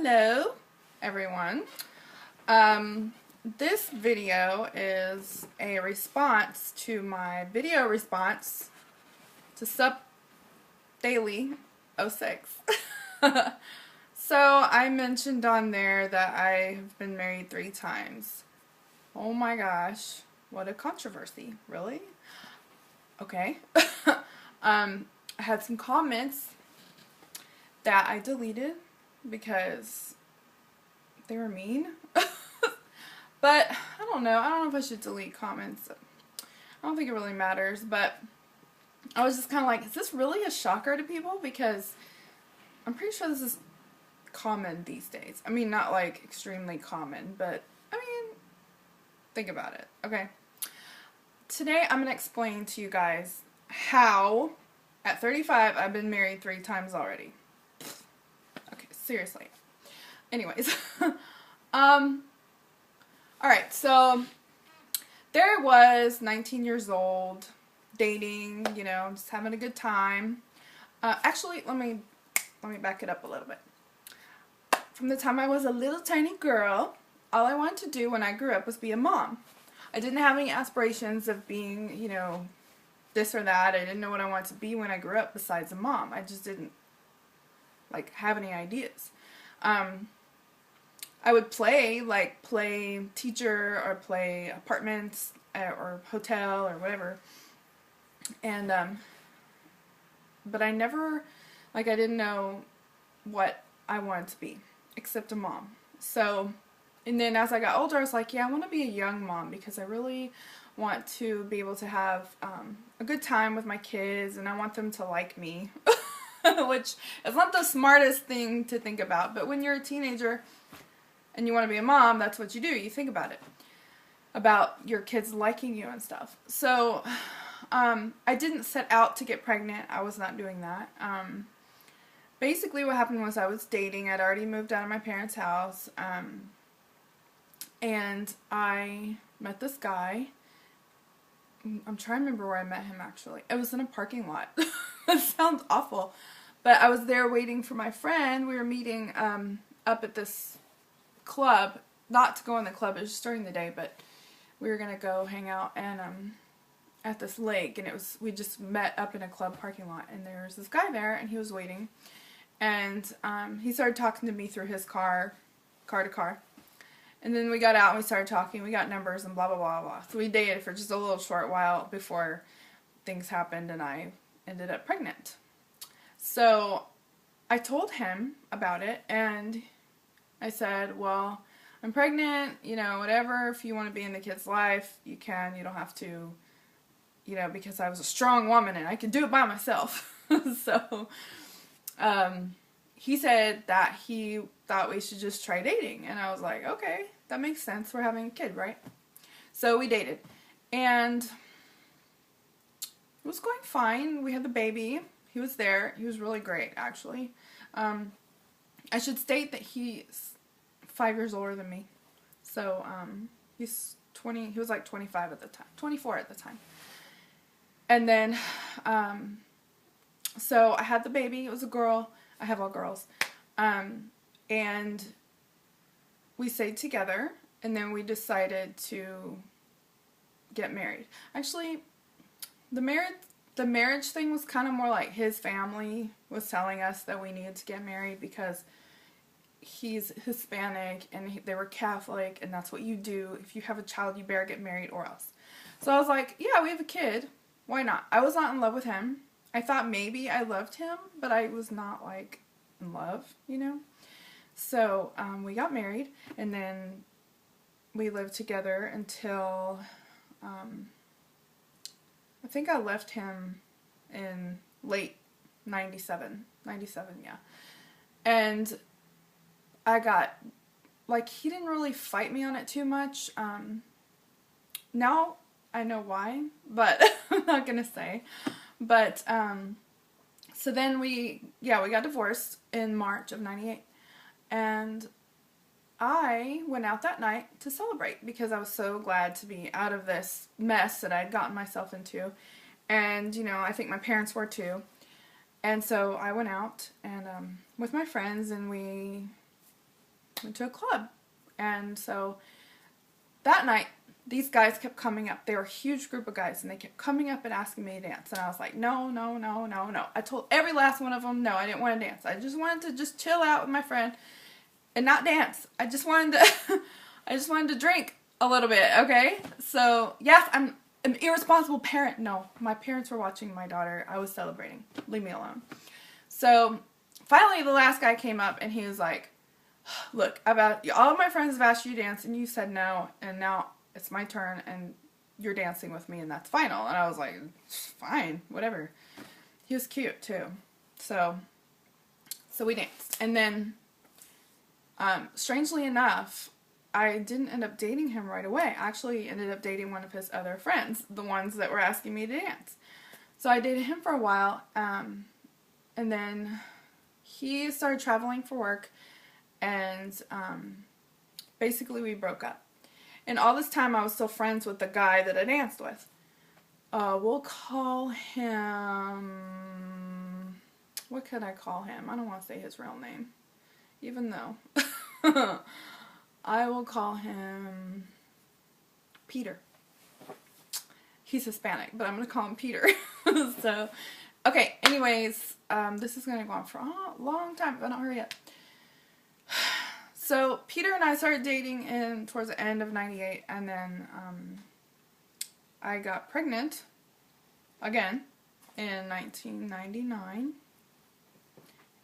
Hello, everyone. This video is a response to my video response to Sup Daily 06. So I mentioned on there that I have been married 3 times. Oh my gosh, what a controversy. Really? Okay. I had some comments that I deleted because they were mean. But I don't know. I don't know if I should delete comments. I don't think it really matters, but I was just kind of like, is this really a shocker to people? Because I'm pretty sure this is common these days. I mean, not like extremely common, but I mean, think about it. Okay. Today I'm going to explain to you guys how at 35 I've been married 3 times already. Okay, seriously. Anyways. Alright, so there I was, 19 years old, dating, you know, just having a good time. Actually, let me back it up a little bit. From the time I was a little tiny girl, all I wanted to do when I grew up was be a mom. I didn't have any aspirations of being, you know, this or that. I didn't know what I wanted to be when I grew up besides a mom. I just didn't, like, have any ideas. I would play teacher or play apartments or hotel or whatever. And, but I never, like, I didn't know what I wanted to be, except a mom. So, and then as I got older, I was like, yeah, I want to be a young mom because I really want to be able to have a good time with my kids, and I want them to like me, which is not the smartest thing to think about, but when you're a teenager and you want to be a mom, that's what you do. You think about it, about your kids liking you and stuff. So I didn't set out to get pregnant. I was not doing that. Basically what happened was I was dating. I'd already moved out of my parents' house, and I met this guy. I'm trying to remember where I met him, actually. It was in a parking lot. That sounds awful. But I was there waiting for my friend. We were meeting up at this club. Not to go in the club, it was just during the day, but we were going to go hang out and at this lake. And we just met up in a club parking lot. And there was this guy there, and he was waiting. And he started talking to me through his car to car. And then we got out and we started talking. We got numbers and blah, blah, blah, blah. So we dated for just a little short while before things happened and I ended up pregnant. So I told him about it, and I said, well, I'm pregnant, you know, whatever. If you want to be in the kid's life, you can. You don't have to, you know, because I was a strong woman and I could do it by myself. So he said that he thought we should just try dating. And I was like, okay, that makes sense. We're having a kid, right? So we dated. And it was going fine. We had the baby. He was there. He was really great, actually. I should state that he's 5 years older than me. So he's 20. He was like 25 at the time. 24 at the time. And then, so I had the baby. It was a girl. I have all girls. And we stayed together, and then we decided to get married. Actually, the marriage thing was kind of more like his family was telling us that we needed to get married because he's Hispanic and they were Catholic, and that's what you do. If you have a child, you better get married or else. So I was like, yeah, we have a kid. Why not? I was not in love with him. I thought maybe I loved him, but I was not, like, in love, you know? So, we got married, and then we lived together until, I think I left him in late 97, yeah. And I got, like, he didn't really fight me on it too much. Now I know why, but I'm not gonna say. But, so then we got divorced in March of 98. And I went out that night to celebrate because I was so glad to be out of this mess that I had gotten myself into. And, you know, I think my parents were too. And so I went out and with my friends, and we went to a club. And so that night, these guys kept coming up. They were a huge group of guys, and they kept coming up and asking me to dance. And I was like, no, no, no, no, no. I told every last one of them, no, I didn't want to dance. I just wanted to just chill out with my friend and not dance. I just wanted to, I just wanted to drink a little bit, okay? So, yes, I'm an irresponsible parent. No, my parents were watching my daughter. I was celebrating. Leave me alone. So, finally, the last guy came up, and he was like, look, all of my friends have asked you to dance, and you said no, and now it's my turn, and you're dancing with me, and that's final. And I was like, fine, whatever. He was cute, too. So we danced. And then, strangely enough, I didn't end up dating him right away. I actually ended up dating one of his other friends, the ones that were asking me to dance. So I dated him for a while, and then he started traveling for work, and basically we broke up. And all this time I was still friends with the guy that I danced with. We'll call him... What could I call him? I don't want to say his real name. Even though... I will call him Peter. He's Hispanic, but I'm going to call him Peter. So, okay, anyways, this is going to go on for a long time, but I'll hurry up. So, Peter and I started dating towards the end of '98, and then I got pregnant again in 1999.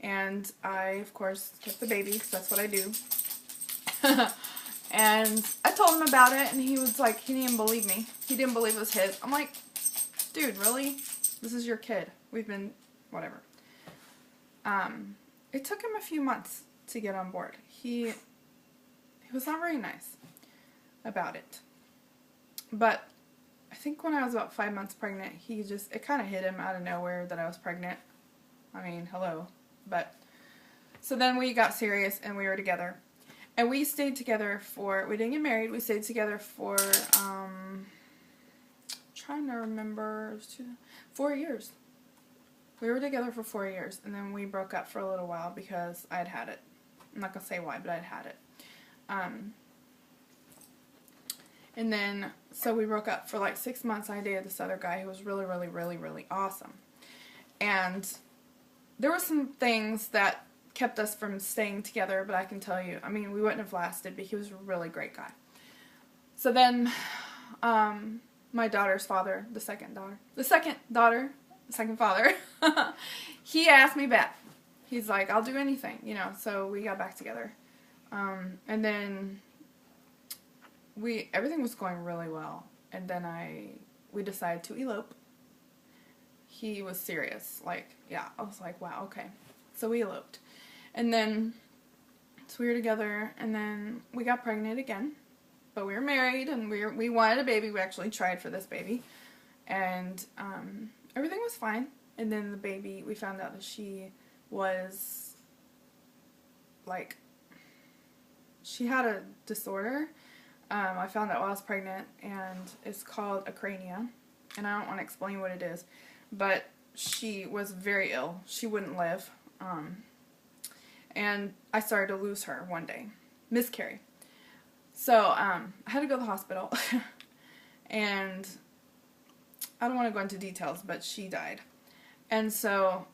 And I, of course, kept the baby, because that's what I do. And I told him about it, and he was like, he didn't believe me. He didn't believe it was his. I'm like, dude, really? This is your kid. We've been, whatever. It took him a few months to get on board. He was not very nice about it. But I think when I was about 5 months pregnant, it kind of hit him out of nowhere that I was pregnant. I mean, hello. But, so then we got serious, and we were together. And we stayed together we didn't get married, we stayed together for, trying to remember, it was 4 years. We were together for 4 years, and then we broke up for a little while because I'd had it. I'm not going to say why, but I'd had it. And then, so we broke up for like 6 months. I dated this other guy who was really, really, really, really awesome. And there were some things that kept us from staying together, but I can tell you, I mean, we wouldn't have lasted, but he was a really great guy. So then, my daughter's father, the second father, he asked me back. He's like, I'll do anything, you know, so we got back together. And then everything was going really well, and then we decided to elope. He was serious, like, yeah, I was like, wow, okay. So we eloped. And then, so we were together, and then we got pregnant again. But we were married, and we wanted a baby. We actually tried for this baby. And everything was fine. And then the baby, we found out that she was, like, she had a disorder. I found out while I was pregnant, and it's called acrania. And I don't want to explain what it is. But she was very ill. She wouldn't live. And I started to lose her one day. Miscarry. So, I had to go to the hospital. And I don't want to go into details, but she died. And so,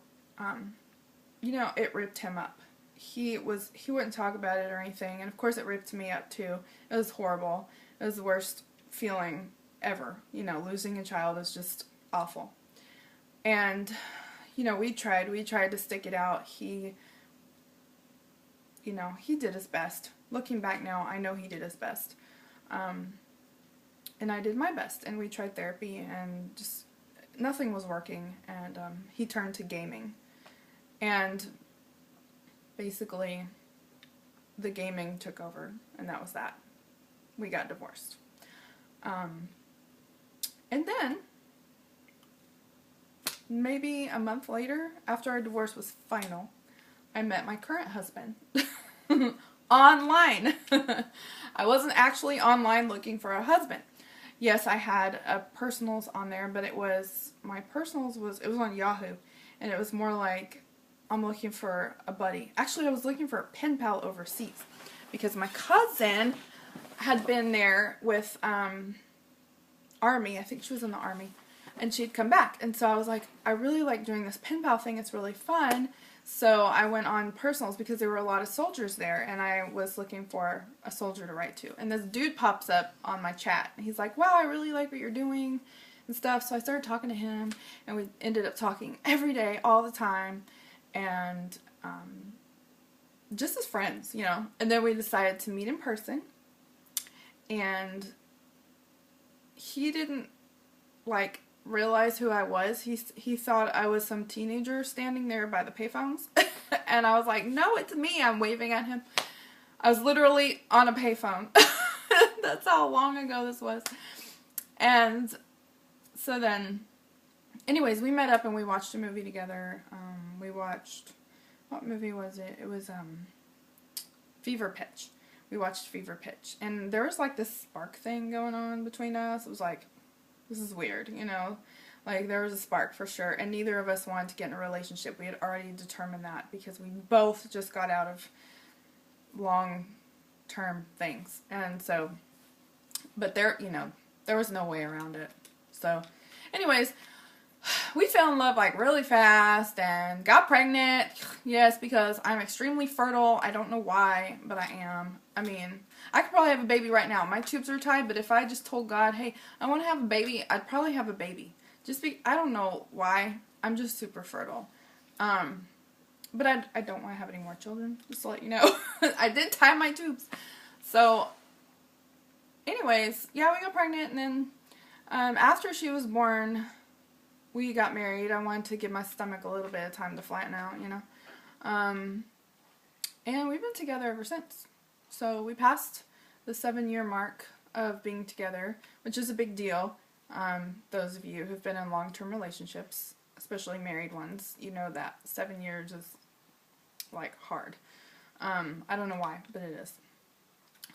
you know, it ripped him up. He wouldn't talk about it or anything. And of course it ripped me up too. It was horrible. It was the worst feeling ever. You know, losing a child is just awful. And, you know, we tried to stick it out. He did his best. Looking back now, I know he did his best. And I did my best. And we tried therapy, and just nothing was working. And he turned to gaming. And basically, the gaming took over, and that was that. We got divorced. And then, maybe a month later, after our divorce was final, I met my current husband. Online. I wasn't actually online looking for a husband. Yes, I had a personals on there, but it was on Yahoo, and it was more like, I'm looking for a buddy. Actually, I was looking for a pen pal overseas, because my cousin had been there with Army. I think she was in the Army. And she'd come back. And so I was like, I really like doing this pen pal thing. It's really fun. So I went on personals because there were a lot of soldiers there. And I was looking for a soldier to write to. And this dude pops up on my chat. And he's like, wow, I really like what you're doing and stuff. So I started talking to him. And we ended up talking every day, all the time. And just as friends, you know. And then we decided to meet in person. And he didn't, like, realize who I was. He thought I was some teenager standing there by the payphones. And I was like, no, it's me. I'm waving at him. I was literally on a payphone. That's how long ago this was. And so then, anyways, we met up and we watched a movie together. We watched, what movie was it? It was Fever Pitch. We watched Fever Pitch. And there was like this spark thing going on between us. It was like, this is weird, you know, like there was a spark for sure, and neither of us wanted to get in a relationship. We had already determined that because we both just got out of long-term things, and so, but there, you know, there was no way around it. So, anyways, we fell in love like really fast and got pregnant. Yes, because I'm extremely fertile. I don't know why, but I am. I mean, I could probably have a baby right now. My tubes are tied, but if I just told God, hey, I want to have a baby, I'd probably have a baby. I don't know why. I'm just super fertile. But I don't want to have any more children, just to let you know. I did tie my tubes. So, anyways, yeah, we got pregnant, and then after she was born, we got married. I wanted to give my stomach a little bit of time to flatten out, you know. And we've been together ever since. So we passed the 7-year mark of being together, which is a big deal. Those of you who've been in long-term relationships, especially married ones, you know that 7 years is like hard. I don't know why, but it is.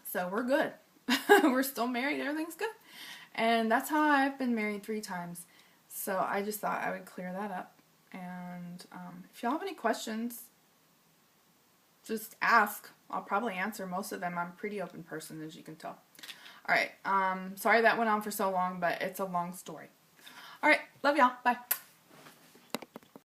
So we're good. We're still married. Everything's good. And that's how I've been married 3 times. So I just thought I would clear that up. And if y'all have any questions, just ask. I'll probably answer most of them. I'm a pretty open person, as you can tell. Alright, sorry that went on for so long, but it's a long story. Alright, love y'all. Bye.